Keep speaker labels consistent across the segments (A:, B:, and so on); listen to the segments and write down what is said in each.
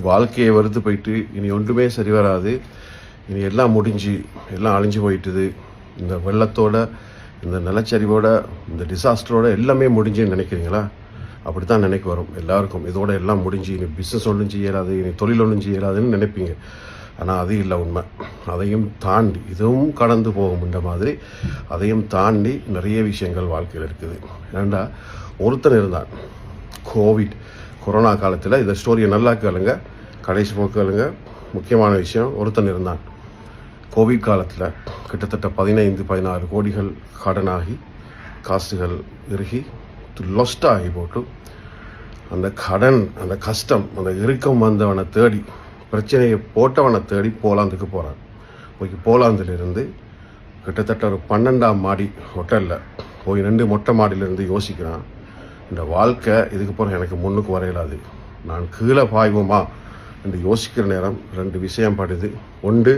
A: வாழ்க்கையை வெறுத்து போயிட்டு இனி ஒன்றுமே சரி வராது, இனி எல்லாம் முடிஞ்சு எல்லாம் அழிஞ்சு போயிட்டுது, இந்த வெள்ளத்தோட இந்த நிலச்சரிவோட இந்த டிசாஸ்டரோட எல்லாமே முடிஞ்சுன்னு நினைக்கிறீங்களா? அப்படி தான் நினைக்க வரும் எல்லாருக்கும். இதோட எல்லாம் முடிஞ்சு இனி பிஸ்னஸ் ஒன்றும் செய்யலாது, இனி தொழில் ஒன்றும் செய்யலாதுன்னு நினைப்பீங்க. ஆனால் அது இல்லை உண்மை. அதையும் தாண்டி இதுவும் கடந்து போகும்ன்ற மாதிரி அதையும் தாண்டி நிறைய விஷயங்கள் வாழ்க்கையில் இருக்குது. ஏன்டா ஒருத்தன் இருந்தான் கொரோனா காலத்தில். இந்த ஸ்டோரியை நல்லா கேளுங்க, கடைசி போக்கு கேளுங்க. முக்கியமான விஷயம், ஒருத்தன் இருந்தான் கோவிட் காலத்தில் கிட்டத்தட்ட 15-16 கோடிகள் கடனாகி காசுகள் இறுகி லொஸ்டாகி போட்டு அந்த கடன், அந்த கஷ்டம், அந்த இறுக்கம் வந்தவனை தேடி, பிரச்சனையை போட்டவனை தேடி போலாந்துக்கு போகிறான். போலாந்திலிருந்து கிட்டத்தட்ட ஒரு 12ஆம் மாடி ஹோட்டலில் போய் 2 மொட்டை மாடியிலிருந்து யோசிக்கிறான், இந்த வாழ்க்கை இதுக்கு போகிற எனக்கு முன்னுக்கு வரையலாது, நான் கீழே பாய்வோமா என்று யோசிக்கிற நேரம் 2 விஷயம் படுது. ஒன்று,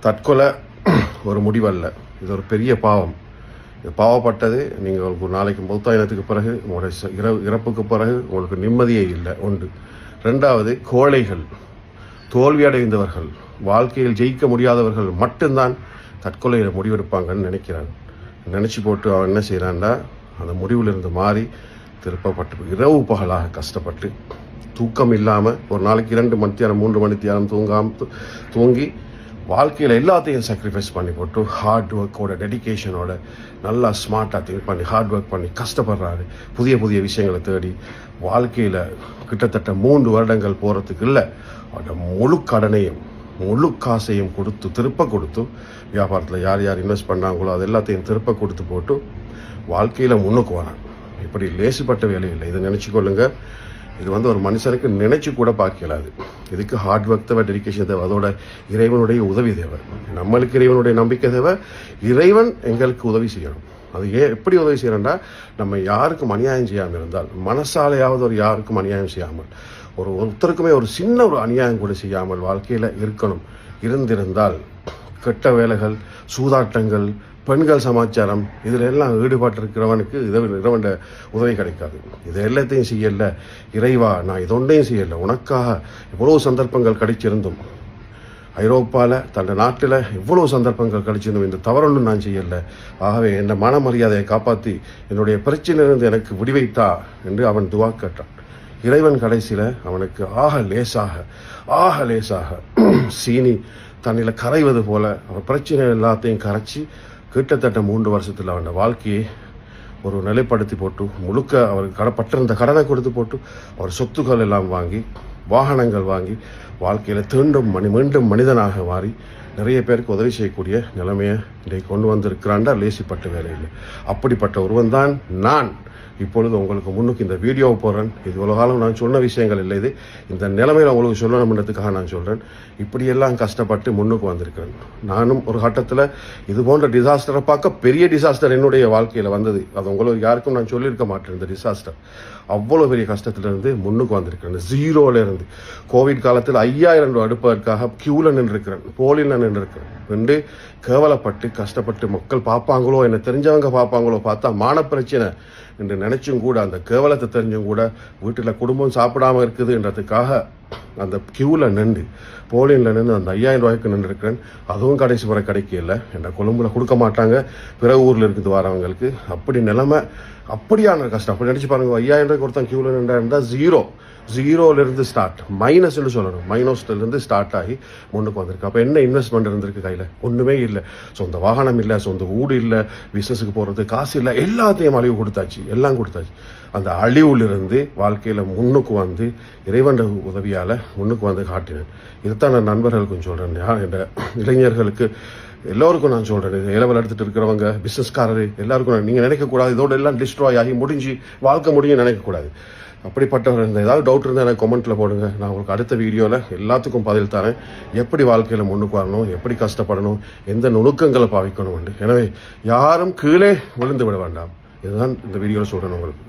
A: தற்கொலை ஒரு முடிவல்ல, இது ஒரு பெரிய பாவம். இது பாவப்பட்டது நீங்கள் ஒரு நாளைக்கு மௌத்தாயினத்துக்கு பிறகு, உங்களுடைய இறப்புக்கு பிறகு உங்களுக்கு நிம்மதியே இல்லை. ஒன்று. 2வது, கோழைகள், தோல்வியடைந்தவர்கள், வாழ்க்கையில் ஜெயிக்க முடியாதவர்கள் மட்டும்தான் தற்கொலையில் முடிவெடுப்பாங்கன்னு நினைக்கிறான். நினச்சி போட்டு அவன் என்ன செய்கிறான்டா, அந்த முடிவிலிருந்து மாறி திருப்பப்பட்டு இரவு பகலாக கஷ்டப்பட்டு தூக்கம் இல்லாமல் ஒரு நாளைக்கு 2 மணித்தியானம் 3 மணித்தியானம் தூங்கி வாழ்க்கையில் எல்லாத்தையும் சாக்ரிஃபைஸ் பண்ணி போட்டு ஹார்ட் ஒர்க்கோட டெடிக்கேஷனோட நல்லா ஸ்மார்ட்டாக திங்க் பண்ணி ஹார்ட் ஒர்க் பண்ணி கஷ்டப்படுறாரு. புதிய புதிய விஷயங்களை தேடி வாழ்க்கையில் கிட்டத்தட்ட 3 வருடங்கள் போகிறதுக்கு இல்லை, அவரோட முழு கடனையும் முழு காசையும் திருப்ப கொடுத்து வியாபாரத்தில் யார் யார் இன்வெஸ்ட் பண்ணாங்களோ அது எல்லாத்தையும் திருப்ப கொடுத்து போட்டு வாழ்க்கையில் முன்னுக்கு வரான். இப்படி லேசுப்பட்ட வேலை இல்லை, இதை நினச்சிக்கொள்ளுங்க. இது ஒரு மனுஷனுக்கு நினைச்சு கூட பார்க்கலாது. இதுக்கு ஹார்ட் ஒர்க் தேவை, டெடிக்கேஷன் தேவை, அதோட இறைவனுடைய உதவி தேவை. நம்மளுக்கு இறைவனுடைய நம்பிக்கை தேவை, இறைவன் எங்களுக்கு உதவி செய்யணும். அது எப்படி உதவி செய்யணும்னா, நம்ம யாருக்கும் அநியாயம் செய்யாமல் இருந்தால், மனசாலையாவது யாருக்கும் அநியாயம் செய்யாமல், ஒருத்தருக்குமே ஒரு சின்ன அநியாயம் கூட செய்யாமல் வாழ்க்கையில் இருந்திருந்தால், கெட்ட வேலைகள், சூதாட்டங்கள், பெண்கள் சமாச்சாரம், இதில் எல்லாம் ஈடுபட்டிருக்கிறவனுக்கு இறைவன் உதவி கிடைக்காது. இது எல்லாத்தையும் செய்யல இறைவா, நான் இதொன்றையும் செய்யலை, உனக்காக இவ்வளவு சந்தர்ப்பங்கள் கிடைச்சிருந்தும், ஐரோப்பாவில் தன் நாட்டில் இவ்வளவு சந்தர்ப்பங்கள் கிடைச்சிருந்தும் இந்த தவறொன்றும் நான் செய்யலை, ஆகவே என் மன மரியாதையை காப்பாற்றி என்னுடைய பிரச்சனையிலிருந்து எனக்கு விடுவித்தா என்று அவன் துவா கேட்டான். இறைவன் கடைசியில் அவனுக்கு ஆக லேசாக சீனி தண்ணியில் கரைவது போல அவன் பிரச்சனை எல்லாத்தையும் கரைச்சி கிட்டத்தட்ட 3 வருஷத்தில் அவன் வாழ்க்கையை ஒரு நிலைப்படுத்தி போட்டு, முழுக்க அவருக்கு கடப்பட்டிருந்த கடனை கொடுத்து போட்டு, அவர் சொத்துக்கள் எல்லாம் வாங்கி, வாகனங்கள் வாங்கி, வாழ்க்கையில் மீண்டும் மனிதனாக மாறி நிறைய பேருக்கு உதவி செய்யக்கூடிய நிலைமையை இன்றைக்கு கொண்டு வந்திருக்கிறான்டா. லேசிப்பட்ட வேலையில் அப்படிப்பட்ட ஒருவன் தான் நான் இப்பொழுது உங்களுக்கு முன்னுக்கு இந்த வீடியோவை போடுறேன். இது இவ்வளோ காலம் நான் சொன்ன விஷயங்கள் இல்லை, இது இந்த நிலைமையில் உங்களுக்கு சொல்லணும்ன்றதுக்காக நான் சொல்கிறேன். இப்படியெல்லாம் கஷ்டப்பட்டு முன்னுக்கு வந்திருக்கிறேன். நானும் ஒரு கட்டத்தில் இது போன்ற டிசாஸ்டரை பார்க்க பெரிய டிசாஸ்டர் என்னுடைய வாழ்க்கையில் வந்தது. அது உங்களுக்கு யாருக்கும் நான் சொல்லியிருக்க மாட்டேன். இந்த டிசாஸ்டர் அவ்வளோ பெரிய கஷ்டத்திலிருந்து முன்னுக்கு வந்திருக்கிறேன். 0லேருந்து கோவிட் காலத்தில் 5000 ரூபா அடுப்பதற்காக கியூவில் நின்றுருக்கிறேன், போலில் நின்றுருக்கிறேன் என்று கேவலப்பட்டு கஷ்டப்பட்டு மக்கள் பார்ப்பாங்களோ, என்ன தெரிஞ்சவங்க பார்ப்பாங்களோ, பார்த்தா மான பிரச்சனை என்று நினைச்சும் கூட, அந்த கேவலத்தை தெரிஞ்சும் கூட வீட்டில் குடும்பம் சாப்பிடாமல் இருக்குதுன்றதுக்காக அந்த கியூவில் நின்று போலியில் நின்று அந்த 5000 ரூபாய்க்கு நின்றுருக்கிறேன். அதுவும் கடைசி வரை கிடைக்கல. என்ற கொழும்புல கொடுக்க மாட்டாங்க, பிற ஊரில் இருக்குது வரவங்களுக்கு. அப்படி நிலைமை, அப்படியான கஷ்டம். அப்படி நினச்சி பாருங்க, 5000 ரூபாய்க்கு ஒருத்தன் கியூவில் நின்றாருந்தா 0லேருந்து ஸ்டார்ட், மைனஸ்ன்னு சொல்லணும், மைனஸ்லேருந்து ஸ்டார்ட் ஆகி முன்னுக்கு வந்திருக்கு. அப்போ என்ன இன்வெஸ்ட்மெண்ட் இருந்திருக்கு கையில்? ஒன்றுமே இல்லை. சொந்த வாகனம் இல்லை, சொந்த வீடு இல்லை, பிஸ்னஸுக்கு போகிறது காசு இல்லை, எல்லாத்தையும் அழிவு கொடுத்தாச்சு, எல்லாம் கொடுத்தாச்சு. அந்த அழிவுலிருந்து வாழ்க்கையில் முன்னுக்கு வந்து இறைவன் உதவியால் முன்னுக்கு வந்து காட்டினேன். இதுதான் நான் நண்பர்களுக்கும் சொல்கிறேன், என்ற இளைஞர்களுக்கு எல்லோருக்கும் நான் சொல்கிறேன். இது இளவல் எடுத்துகிட்டு இருக்கிறவங்க, பிஸ்னஸ்காரரு எல்லாருக்கும் நீங்கள் நினைக்கக்கூடாது இதோட எல்லாம் டிஸ்ட்ராய் ஆகி முடிஞ்சு வாழ்க்கை முடியும் நினைக்கக்கூடாது. அப்படிப்பட்டவர் இந்த ஏதாவது டவுட் இருந்தால் எனக்கு கமெண்ட்டில் போடுங்க. நான் உங்களுக்கு அடுத்த வீடியோவில் எல்லாத்துக்கும் பதில் தரேன். எப்படி வாழ்க்கையில் முன்னுக்கு வரணும், எப்படி கஷ்டப்படணும், எந்த நுணுக்கங்களை பாவிக்கணும். எனவே யாரும் கீழே விழுந்து விட வேண்டாம். இதுதான் இந்த வீடியோவில் சொல்கிறேன் உங்களுக்கு.